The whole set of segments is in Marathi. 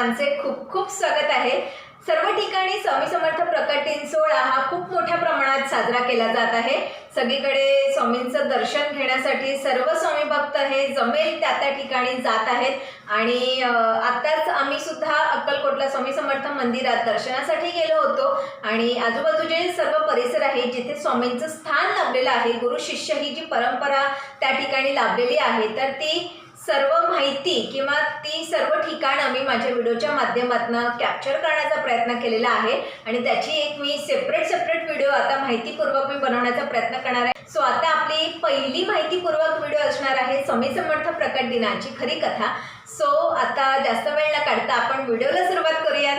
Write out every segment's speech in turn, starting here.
सर्वांचे खूप खूप स्वागत आहे। सर्व ठिकाणी स्वामी समर्थ प्रकट दिन सोहळा हा खूप मोठ्या प्रमाणात साजरा केला जात आहे। सगळीकडे स्वामींचं दर्शन घेण्यासाठी सर्व स्वामी भक्त हे जमेल त्या ठिकाणी जात आहेत आणि आताच आम्ही सुद्धा अक्कलकोटला स्वामी समर्थ मंदिरात दर्शनासाठी गेलो होतो आणि आजूबाजूचे सर्व परिसर आहे जिथे स्वामींचं स्थान लाभलेलं आहे, गुरु शिष्य ही जी परंपरा त्या ठिकाणी लाभलेली आहे, तर ती सर्व माहिती किंवा ती सर्व ठिकाणं मी माझ्या व्हिडिओच्या माध्यमातून कॅप्चर करण्याचा प्रयत्न केलेला आहे आणि त्याची एक मी सेपरेट व्हिडिओ आता माहितीपूर्वक मी बनवण्याचा प्रयत्न करणार आहे। सो आता आपली पहिली माहितीपूर्वक व्हिडिओ असणार आहे स्वामी समर्थ प्रकट दिनाची खरी कथा। सो आता जास्त वेळ न काढता आपण व्हिडिओला सुरुवात करूया।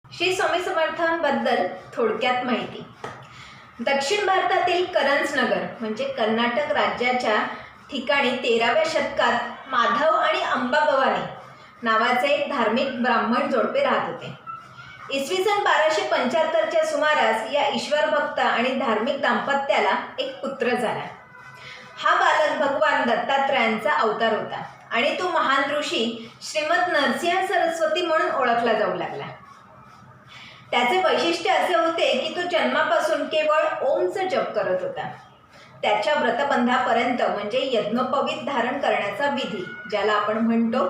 श्री स्वामी समर्थांबद्दल थोडक्यात माहिती। दक्षिण भारतातील करंजनगर म्हणजे कर्नाटक राज्याच्या ठिकाणी 13व्या शतकात माधव आणि अंबाभवानी नावाचे एक धार्मिक ब्राह्मण जोडपे राहत होते। इसवी सन 1275च्या सुमारास या ईश्वर भक्त आणि धार्मिक दाम्पत्याला एक पुत्र झाला। हा बालक भगवान दत्तात्रयांचा अवतार होता आणि तो महान ऋषी श्रीमद नरसिंह सरस्वती म्हणून ओळखला जाऊ लागला। त्याचे वैशिष्ट्य असे होते की तो जन्मापासून केवळ ओमचा जप करत होता। त्याच्या व्रतबंधापर्यंत म्हणजे यज्ञोपवीत धारण करण्याचा विधी ज्याला आपण म्हणतो,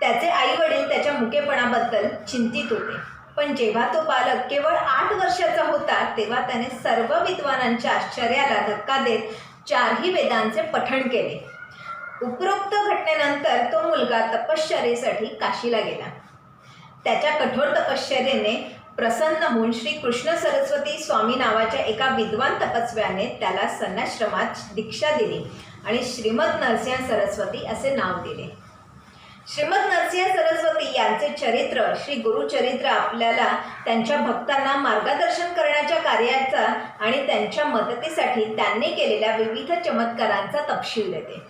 त्याचे आई वडील त्याच्या मुकेपणाबद्दल चिंतित होते। पण जेव्हा तो बालक केवळ 8 वर्षाचा होता तेव्हा त्याने सर्व विद्वानांच्या आश्चर्याला धक्का देत 4ही वेदांचे पठण केले। उपरोक्त घटनेनंतर तो मुलगा तपश्चर्येसाठी काशीला गेला। त्याच्या कठोर तपश्चर्येने प्रसन्न होऊन श्री कृष्ण सरस्वती स्वामी नावाच्या एका विद्वान तपस्व्याने त्याला संन्याश्रमात दीक्षा दिली आणि श्रीमद नरसिंह सरस्वती असे नाव दिले। श्रीमद नरसिंह सरस्वती यांचे चरित्र श्री गुरुचरित्र आपल्याला त्यांच्या भक्तांना मार्गदर्शन करण्याच्या कार्याचा आणि त्यांच्या मदतीसाठी त्यांनी केलेल्या विविध चमत्कारांचा तपशील देते।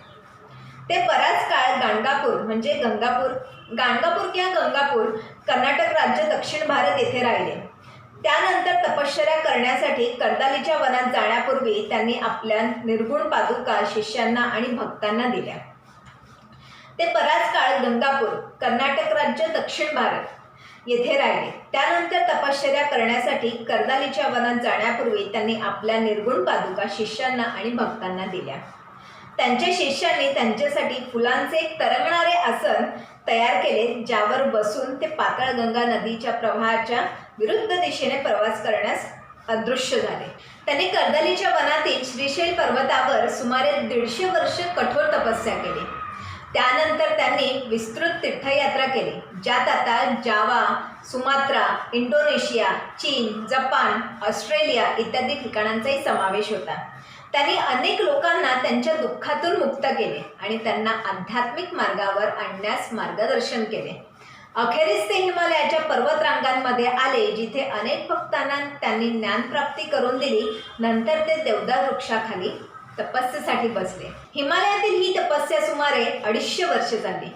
ते बराच काळ गाणगापूर म्हणजे गाणगापूर किंवा गंगापूर कर्नाटक राज्य दक्षिण भारत येथे राहिले। त्यानंतर तपश्चर्या करण्यासाठी कर्दालीच्या वनात जाण्यापूर्वी त्यांनी आपल्या निर्गुण पादुका शिष्यांना आणि भक्तांना दिल्या। ते बराच काळ गंगापूर कर्नाटक राज्य दक्षिण भारत येथे राहिले। त्यानंतर तपश्चर्या करण्यासाठी कर्दालीच्या वनात जाण्यापूर्वी त्यांनी आपल्या निर्गुण पादुका शिष्यांना आणि भक्तांना दिल्या। त्यांच्या शिष्यांनी त्यांच्यासाठी फुलांचे एक तरंगणारे आसन तयार केले ज्यावर बसून ते पाताळ गंगा नदीच्या प्रवाहाच्या विरुद्ध दिशेने प्रवास करण्यास अदृश्य झाले। त्यांनी कर्दालीच्या वनातील श्रीशैल पर्वतावर सुमारे 150 वर्ष कठोर तपस्या केली। त्यानंतर त्यांनी विस्तृत तीर्थयात्रा केली ज्यात आता जावा, सुमात्रा, इंडोनेशिया, चीन, जपान, ऑस्ट्रेलिया इत्यादी ठिकाणांचाही समावेश होता। त्यांनी अनेक लोकांना त्यांच्या दुःखातून मुक्त केले आणि त्यांना आध्यात्मिक मार्गावर आणण्यास मार्गदर्शन केले। अखेरीस ते हिमालयाच्या पर्वतरांगांमध्ये आले जिथे अनेक भक्तांना त्यांनी ज्ञानप्राप्ती करून दिली। नंतर ते देवदार वृक्षाखाली तपस्येसाठी बसले। हिमालयातील ही तपस्या सुमारे 250 वर्ष झाली,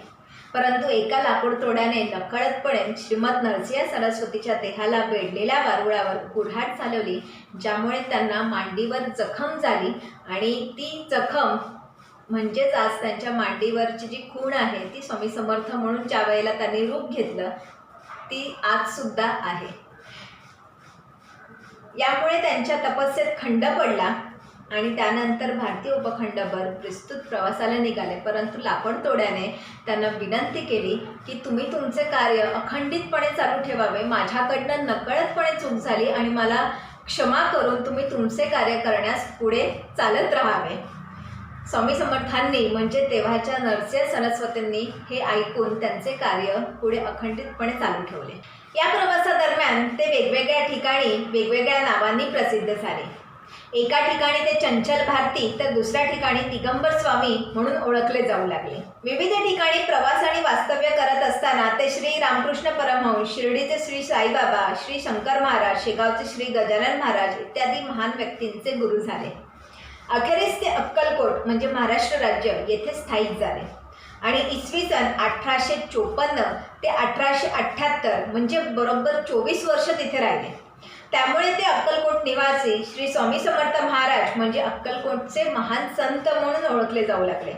परंतु एका लाकूड तोड्याने नकळतपणे श्रीमद नरसिंह सरस्वतीच्या देहाला वेढलेल्या वारुळावर कुऱ्हाड चालवली ज्यामुळे त्यांना मांडीवर जखम झाली आणि ती जखम म्हणजेच आज त्यांच्या मांडीवरची जी खूण आहे ती स्वामी समर्थ म्हणून ज्या वेळेला त्यांनी रूप घेतलं ती आजसुद्धा आहे। यामुळे त्यांच्या तपस्येत खंड पडला आणि त्यानंतर भारतीय उपखंडभर विस्तृत प्रवासाला निघाले, परंतु लाकूड तोड्याने त्यांना विनंती केली की तुम्ही तुमचे कार्य अखंडितपणे चालू ठेवावे। माझ्याकडनं नकळतपणे चूक झाली आणि मला क्षमा करून तुम्ही तुमचे कार्य करण्यास पुढे चालत राहावे। स्वामी समर्थांनी म्हणजे तेव्हाच्या नरसिंह सरस्वतींनी हे ऐकून त्यांचे कार्य पुढे अखंडितपणे चालू ठेवले। या प्रवासादरम्यान ते वेगवेगळ्या ठिकाणी वेगवेगळ्या नावांनी प्रसिद्ध झाले। एका ठिकाणी ते चंचल भारती तर दुसऱ्या ठिकाणी दिगंबर स्वामी म्हणून ओळखले जाऊ लागले। विविध ठिकाणी प्रवास आणि वास्तव्य करत असताना ते श्री रामकृष्ण परमहंस, शिर्डीचे श्री साईबाबा, श्री शंकर महाराज, शेगावचे श्री गजानन महाराज इत्यादी महान व्यक्तींचे गुरु झाले। अखेरीस ते अक्कलकोट म्हणजे महाराष्ट्र राज्य येथे स्थायिक झाले आणि इसवी सन 1854 ते 1878 म्हणजे बरोबर 24 वर्ष तिथे राहिले। त्यामुळे ते अक्कलकोट निवासी श्री स्वामी समर्थ महाराज म्हणजे अक्कलकोटचे महान संत म्हणून ओळखले जाऊ लागले।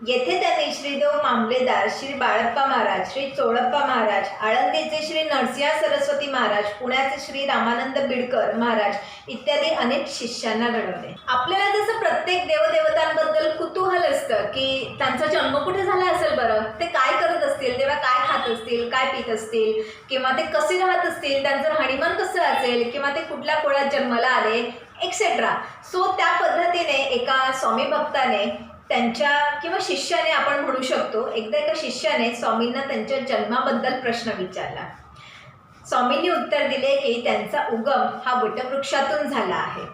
येथे त्यांनी श्रीदेव मामलेदार, श्री बाळप्पा महाराज, श्री चोळप्पा महाराज, आळंदीचे श्री नरसिंह सरस्वती महाराज, पुण्याचे श्री रामानंद बिडकर महाराज इत्यादी अनेक शिष्यांना घडवले. आपल्याला जसं प्रत्येक देवदेवतांबद्दल कुतूहल असतं की त्यांचा जन्म कुठे झाला असेल बरं, ते काय करत असतील, तेव्हा काय खात असतील, काय पीत असतील, किंवा ते कसे राहत असतील, त्यांचं राहणीमान कसं असेल, किंवा ते कुठल्या कुळात जन्माला आले एक्सेट्रा. सो त्या पद्धतीने एका स्वामी भक्ताने त्यांच्या किंवा शिष्याने आपण म्हणू शकतो, एकदा एका शिष्याने स्वामींना त्यांच्या जन्माबद्दल प्रश्न विचारला. स्वामींनी उत्तर दिले की त्यांचा उगम हा वटवृक्षातून झाला आहे.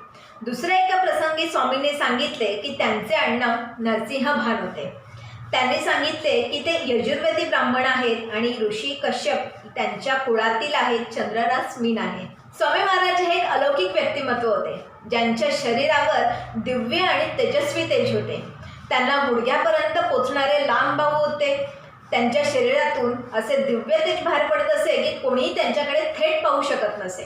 दुसऱ्या एका प्रसंगी स्वामींनी सांगितले की त्यांचे आडनाव नरसिंह भान होते. त्यांनी सांगितले की ते यजुर्वेदी ब्राह्मण आहेत आणि ऋषी कश्यप त्यांच्या कुळातील आहेत, चंद्ररास मीन आहे. स्वामी महाराज हे एक अलौकिक व्यक्तिमत्व होते, ज्यांच्या शरीरावर दिव्य आणि तेजस्वी तेज होते. त्यांना गुडघ्यापर्यंत पोचणारे लांब बाहू होते. त्यांच्या शरीरातून असे दिव्य तेज बाहेर पडत असे की कोणीही त्यांच्याकडे थेट पाहू शकत नसे.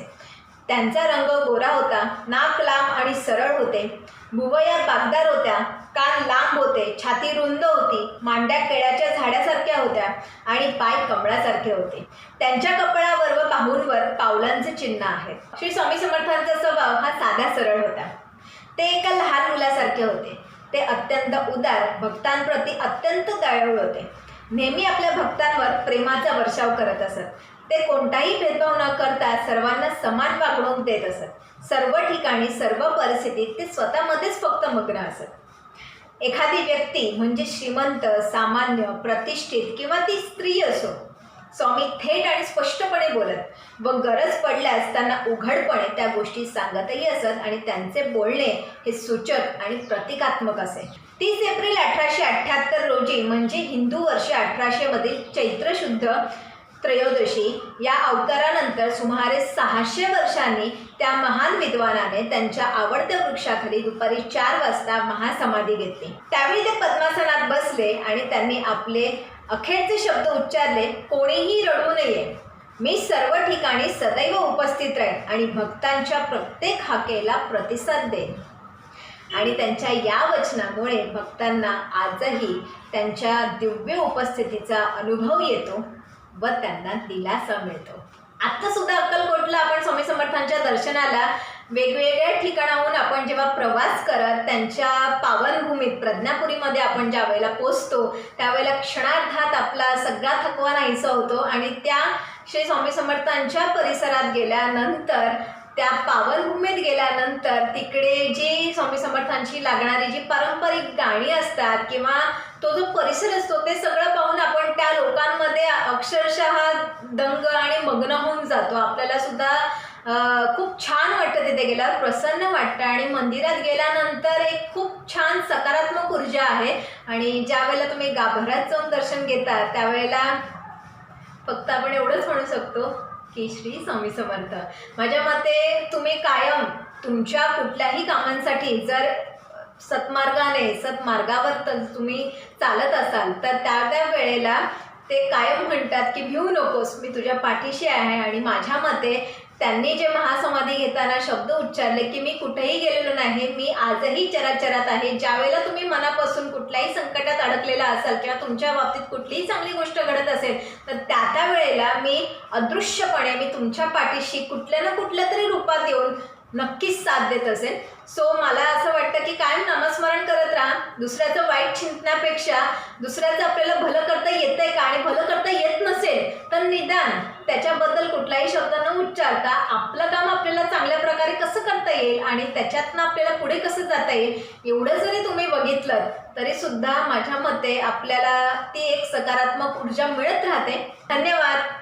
त्यांचा रंग गोरा होता, नाक लांब आणि सरळ होते, भुवया बागदार होत्या, कान लांब होते, छाती रुंद होती, मांड्या केळ्याच्या झाडासारख्या होत्या आणि पाय कमळासारखे होते. त्यांच्या कपाळावर व बाहूंवर पावलांचे चिन्ह आहे. श्री स्वामी समर्थांचा स्वभाव हा साधा सरळ होता. ते एका लहान मुलासारखे होते. ते अत्यंत उदार, भक्तांप्रती अत्यंत दयाळू होते. नेहमी आपल्या भक्तांवर प्रेमाचा वर्षाव करत असत. ते कोणताही भेदभाव न करता सर्वांना समान वागणूक देत असत. सर्व ठिकाणी, सर्व परिस्थितीत ते स्वतःमध्येच फक्त मग्न असत. एखादी व्यक्ती म्हणजे श्रीमंत, सामान्य, प्रतिष्ठित किंवा ती स्त्री असो, स्वामी थेट आणि स्पष्टपणे बोलत व गरज पडल्यास त्यांना उघडपणे त्या गोष्टी सांगतही असत आणि त्यांचे बोलणे हे सूचक आणि प्रतिकात्मक असे. 30 एप्रिल 1878 रोजी म्हणजे हिंदू वर्ष 1800 मधील चैत्र शुद्ध त्रयोदशी या अवतारानंतर सुमारे 600 वर्षांनी त्या महान विद्वानाने त्यांच्या आवडत्या वृक्षाखाली दुपारी 4 वाजता महासमाधी घेतली. त्यावेळी ते पद्मासनात बसले आणि त्यांनी आपले अखेरचे शब्द उच्चारले, कोणीही रडू नये, मी सर्व ठिकाणी सदैव उपस्थित राहीन आणि भक्तांच्या प्रत्येक हाकेला प्रतिसाद देईन. आणि त्यांच्या या वचनामुळे भक्तांना आजही त्यांच्या दिव्य उपस्थितीचा अनुभव येतो व त्यांना दिलासा मिळतो. आत्ता सुद्धा अक्कलकोटला आपण स्वामी समर्थांच्या दर्शनाला वेगवेगळ्या ठिकाणाहून आपण जेव्हा प्रवास करत त्यांच्या पावनभूमीत प्रज्ञापुरीमध्ये आपण ज्या वेळेला पोचतो त्यावेळेला क्षणार्धात आपला सगळा थकवा नाहीसा होतो आणि त्या श्री स्वामी समर्थांच्या परिसरात गेल्यानंतर, त्या पावनभूमीत गेल्यानंतर तिकडे जी स्वामी समर्थांची लागणारी जी पारंपरिक गाणी असतात किंवा तो जो परिसर असतो ते सगळं पाहून आपण त्या लोकांमध्ये अक्षरशः दंग आणि मग्न होऊन जातो. आपल्याला सुद्धा खूप छान वाटतं, तिथे गेल्यावर प्रसन्न वाटतं आणि मंदिरात गेल्यानंतर एक खूप छान सकारात्मक ऊर्जा आहे. आणि ज्या वेळेला तुम्ही गाभाऱ्यात जाऊन दर्शन घेता त्यावेळेला फक्त आपण एवढंच म्हणू शकतो की श्री स्वामी समर्थ. माझ्या मते तुम्ही कायम तुमच्या कुठल्याही कामांसाठी जर सत्मार्गावर तुम्ही चालत असाल तर त्या वेळेला ते कायम म्हणतात की भिवू नकोस, मी तुझ्या पाठीशी आहे. आणि माझ्या मते त्यांनी जे महासमाधी घेताना शब्द उच्चारले की मी कुठेही गेलेलो नाही, मी आजही चराचरात आहे. ज्यावेळेला तुम्ही मनापासून कुठल्याही संकटात अडकलेला असाल किंवा तुमच्या बाबतीत कुठलीही चांगली गोष्ट घडत असेल तर त्या वेळेला मी अदृश्यपणे मी तुमच्या पाठीशी कुठल्या ना कुठल्या तरी रूपात येऊन नक्कीच साथ देत असेल. सो मला असं वाटतं की कायम नामस्मरण करत राहा. दुसऱ्याचं वाईट चिंतण्यापेक्षा दुसऱ्याचं आपल्याला भलं करता येतंय का, आणि भलं करता येत नसेल तर निदान त्याच्याबद्दल कुठलाही शब्द न उच्चारता आपलं काम आपल्याला चांगल्या प्रकारे कसं करता येईल आणि त्याच्यातनं आपल्याला पुढे कसं जाता येईल एवढं जरी तुम्ही बघितलं तरी सुद्धा माझ्या मते आपल्याला ती एक सकारात्मक ऊर्जा मिळत राहते. धन्यवाद.